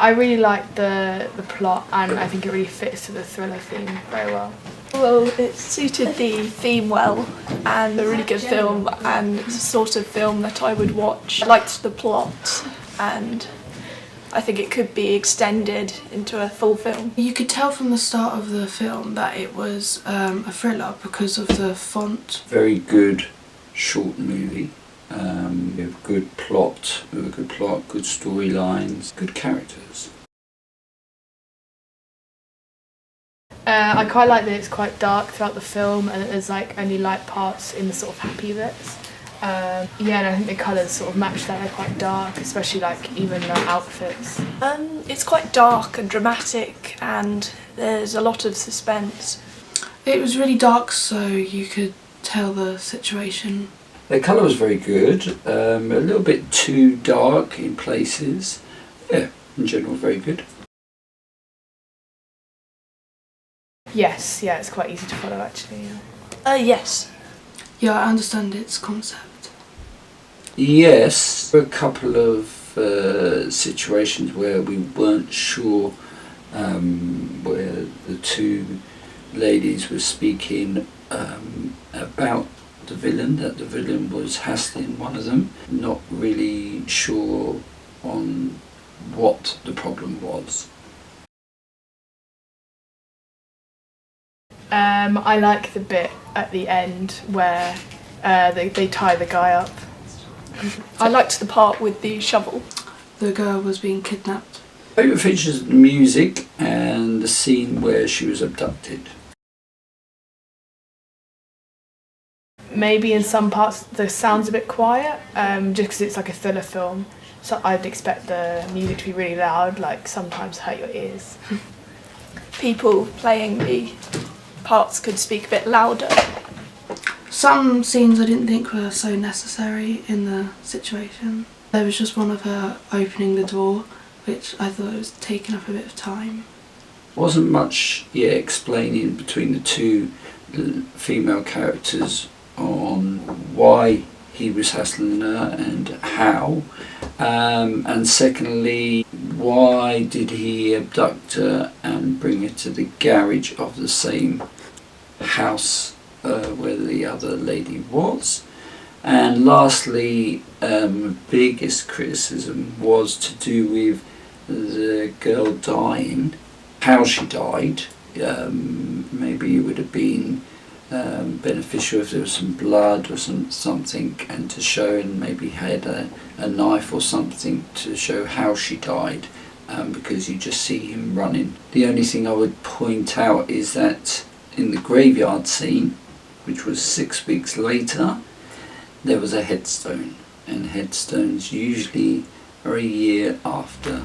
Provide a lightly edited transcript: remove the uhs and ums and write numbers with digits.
I really like the plot, and I think it really fits to the thriller theme very well. Well, it suited the theme well, and a really good film, and it's the sort of film that I would watch. I liked the plot, and I think it could be extended into a full film. You could tell from the start of the film that it was a thriller because of the font. Very good short movie. With good plot, good storylines, good characters. I quite like that it's quite dark throughout the film, and there's like only light parts in the sort of happy bits. Yeah, and I think the colours sort of match that. They're quite dark, especially like even the outfits. It's quite dark and dramatic, and there's a lot of suspense. It was really dark, so you could tell the situation. The colour was very good, a little bit too dark in places. Yeah, in general very good. Yes, yeah, it's quite easy to follow actually. Yeah. Yes. Yeah, I understand its concept. Yes, there were a couple of situations where we weren't sure where the two ladies were speaking about the villain, that the villain was hassling one of them. Not really sure on what the problem was. I like the bit at the end where they tie the guy up. I liked the part with the shovel. The girl was being kidnapped. Favourite features: the music and the scene where she was abducted. Maybe in some parts the sound's a bit quiet, just because it's like a thriller film. So I'd expect the music to be really loud, like sometimes hurt your ears. People playing the parts could speak a bit louder. Some scenes I didn't think were so necessary in the situation. There was just one of her opening the door, which I thought was taking up a bit of time. Wasn't much explaining between the two female characters on why he was hassling her and how, and secondly, why did he abduct her and bring her to the garage of the same house where the other lady was. And lastly, biggest criticism was to do with the girl dying, how she died. Maybe it would have been beneficial if there was some blood or something, and to show, and maybe had a knife or something to show how she died, because you just see him running. The only thing I would point out is that in the graveyard scene, which was 6 weeks later, there was a headstone, and headstones usually are a year after